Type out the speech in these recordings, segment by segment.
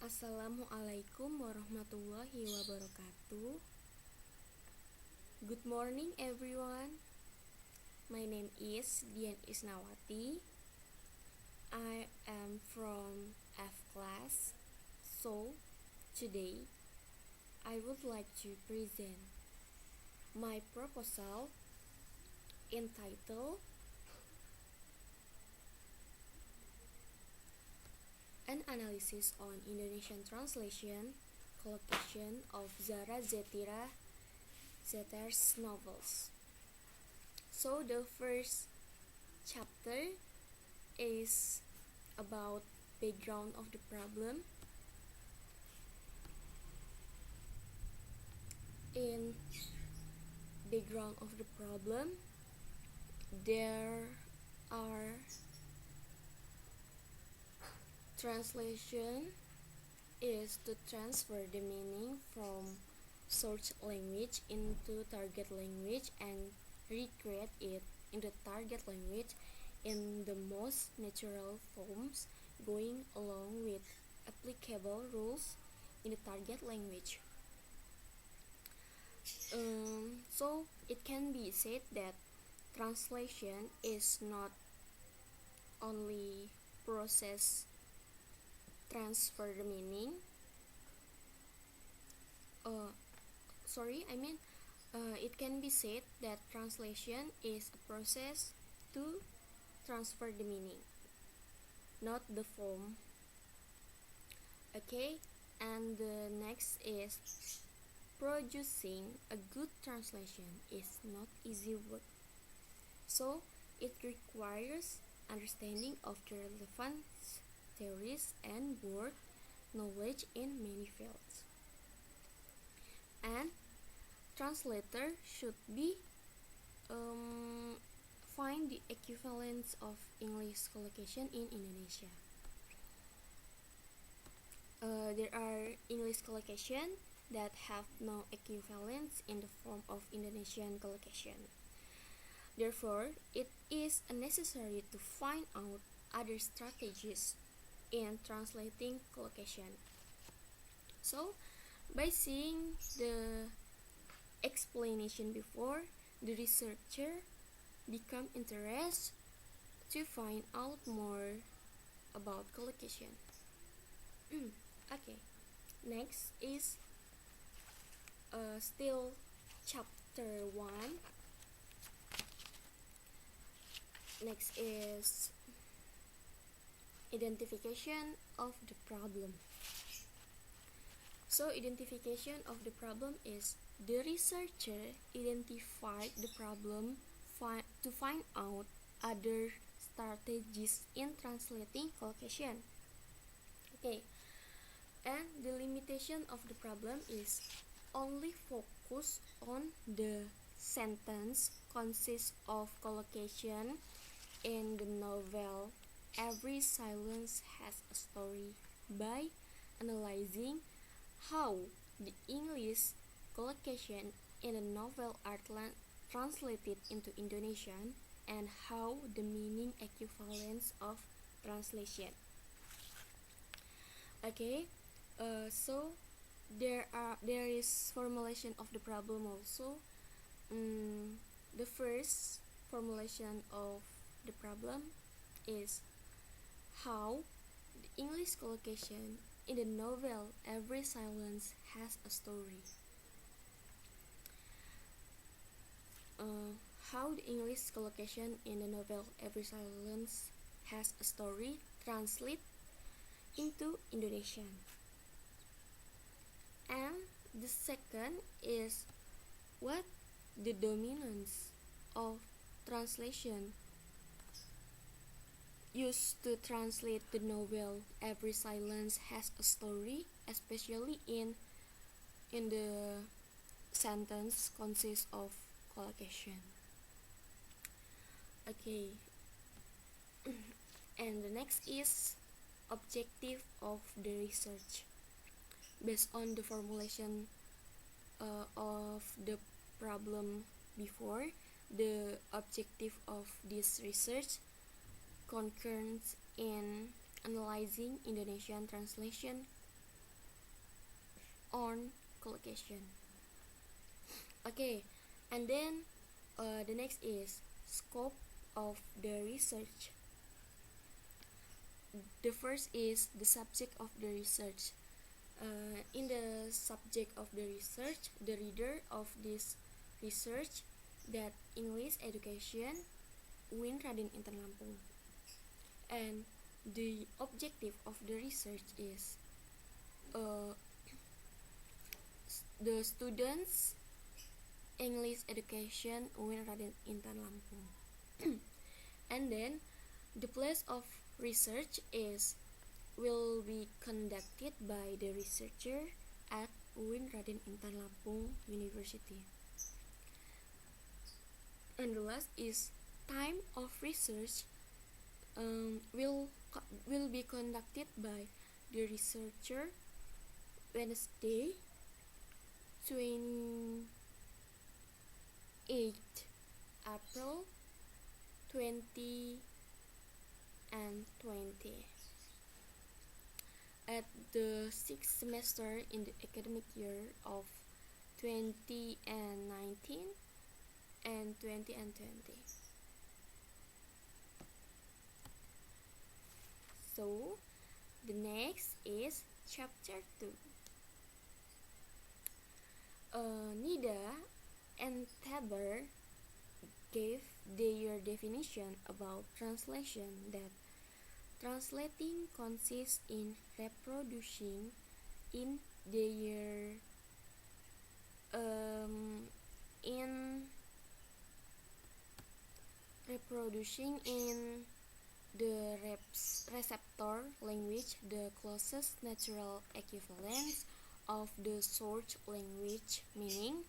Assalamualaikum warahmatullahi wabarakatuh. Good morning everyone. My name is Dian Isnawati. I am from F class. So, today I would like to present my proposal entitled An Analysis on Indonesian Translation Collocation of Zara Zeter's novels. So the first chapter is about background of the problem. In background of the problem, there are translation is to transfer the meaning from source language into target language and recreate it in the target language in the most natural forms, going along with applicable rules in the target language. So it can be said that translation is not only process transfer the meaning. It can be said that translation is a process to transfer the meaning, not the form. Okay, and the next is producing a good translation is not easy work. So it requires understanding of the relevant theories and word knowledge in many fields. And translator should be find the equivalence of English collocation in Indonesia. There are English collocation that have no equivalence in the form of Indonesian collocation. Therefore, it is necessary to find out other strategies in translating collocation. So, by seeing the explanation before, the researcher become interested to find out more about collocation. Okay, next is still chapter 1. Next is identification of the problem. So identification of the problem is the researcher identified the problem to find out other strategies in translating collocation. Okay, and the limitation of the problem is only focus on the sentence consists of collocation in the novel Every Silence Has a Story by analyzing how the English collocation in the novel are translated into Indonesian and how the meaning equivalence of translation. Okay, so there is formulation of the problem also. The first formulation of the problem is how the English collocation in the novel Every Silence Has a Story. How the English collocation in the novel Every Silence Has a Story translate into Indonesian. And the second is what the dominance of translation used to translate the novel Every Silence Has a Story, especially in the sentence consists of collocation. Okay, and the next is objective of the research. Based on the formulation of the problem before, the objective of this research concerns in analyzing Indonesian translation on collocation. Okay, and then the next is scope of the research. The first is the subject of the research. In the subject of the research, the reader of this research that English education Win Raden Intan Lampung. And the objective of the research is the students English education Win Raden Intan Lampung. And then the place of research will be conducted by the researcher at Win Raden Intan Lampung University. And the last is time of research will be conducted by the researcher Wednesday 28 April 20 and 20 at the 6th semester in the academic year of 20 and 19 and 20 and 20. So the next is chapter 2. Nida and Taber gave their definition about translation, that translating consists in reproducing in their the receptor language the closest natural equivalence of the source language, meaning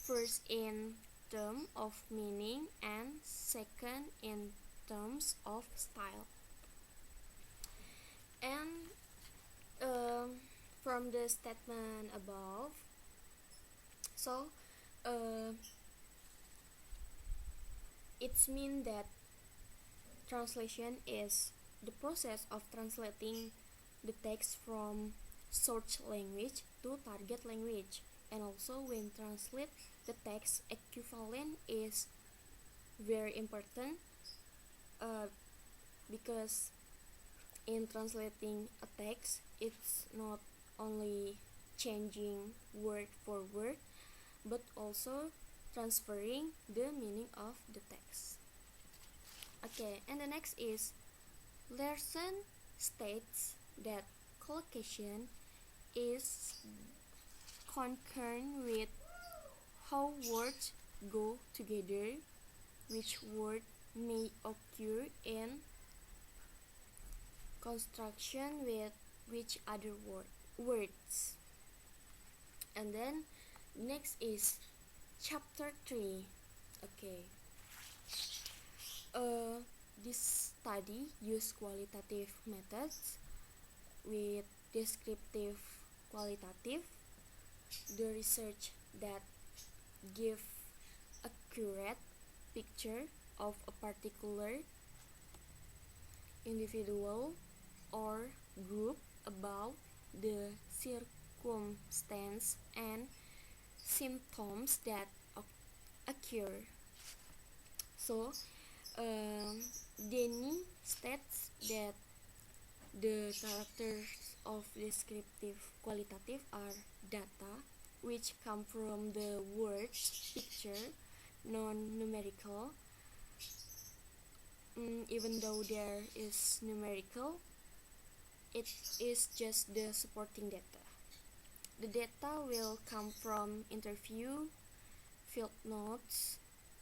first in terms of meaning and second in terms of style. And from the statement above, so it's mean that translation is the process of translating the text from source language to target language. And also when translate the text, equivalent is very important because in translating a text, it's not only changing word for word, but also transferring the meaning of the text. Okay, and the next is Larson states that collocation is concerned with how words go together, which word may occur in construction with which other words. And then next is chapter 3. Okay. This study use qualitative methods with descriptive qualitative, the research that give accurate picture of a particular individual or group about the circumstance and symptoms that occur. So Denny states that the characters of descriptive qualitative are data, which come from the word picture, non-numerical. Even though there is numerical, it is just the supporting data. The data will come from interview, field notes,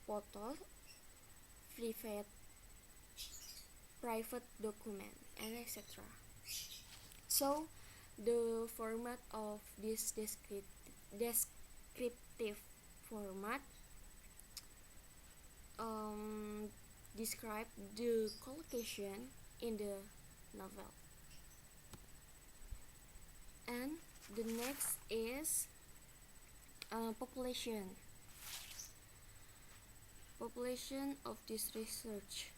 photos, private document, and etc. So the format of this descriptive format describe the collocation in the novel. And the next is population of this research.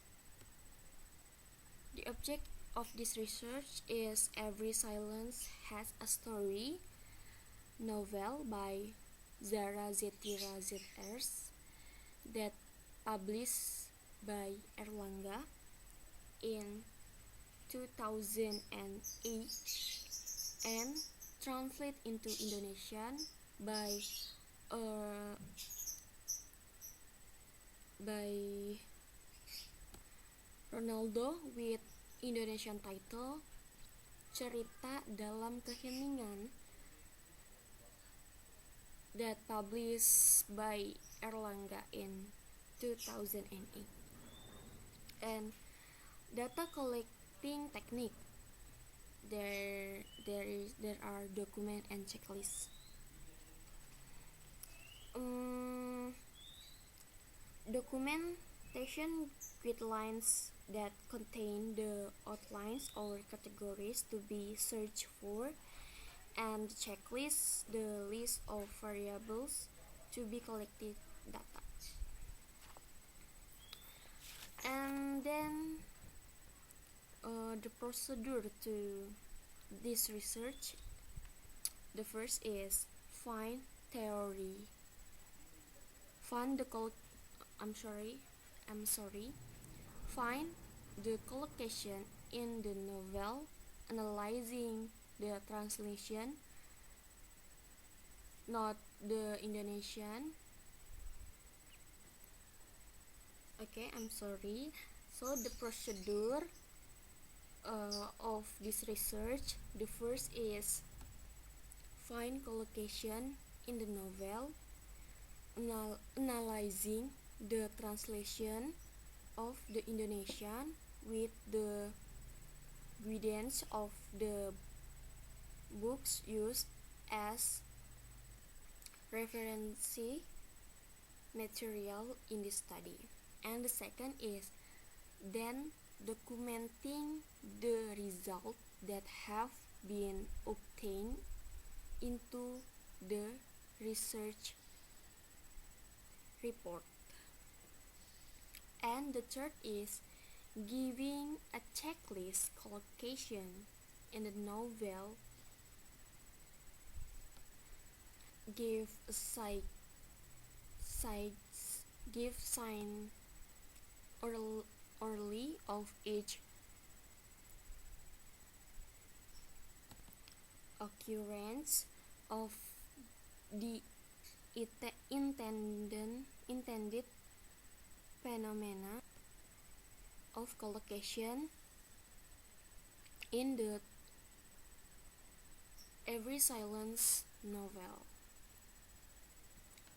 The object of this research is every silence has a story. novel by Zara Zetira ZRs that published by Erlangga in 2008 and translated into Indonesian by uh, Ronaldo with Indonesian title Cerita Dalam Keheningan that published by Erlangga in 2008. And data collecting technique. There are document and checklists. Documentation guidelines that contain the outlines or categories to be searched for, and checklist the list of variables to be collected data. And then the procedure to this research. The first is find theory. Find the Find the collocation in the novel, analyzing the translation, not the Indonesian. So the procedure of this research, the first is find collocation in the novel, analyzing the translation of the Indonesian with the guidance of the books used as reference material in this study. And the second is then documenting the results that have been obtained into the research report. And the third is giving a checklist collocation in the novel, give sign orally of each occurrence of the intended phenomena of collocation in the every silence novel.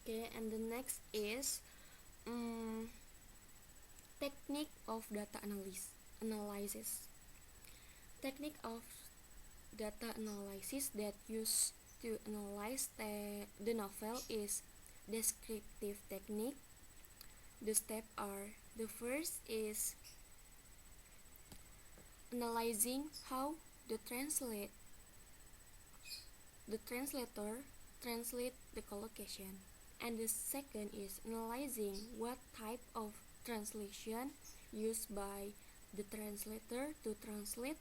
And the next is technique of data analysis. Technique of data analysis that used to analyze the novel is descriptive technique. The steps are: the first is analyzing how the translator translate the collocation, and the second is analyzing what type of translation used by the translator to translate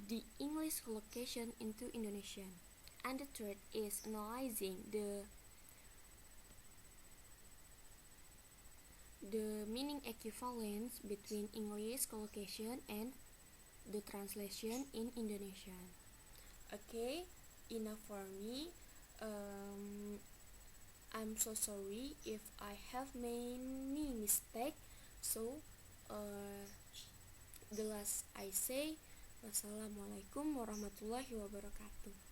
the English collocation into Indonesian, and the third is analyzing the meaning equivalence between English collocation and the translation in Indonesian. Enough for me. I'm so sorry if I have many mistakes. So the last I say, wassalamualaikum warahmatullahi wabarakatuh.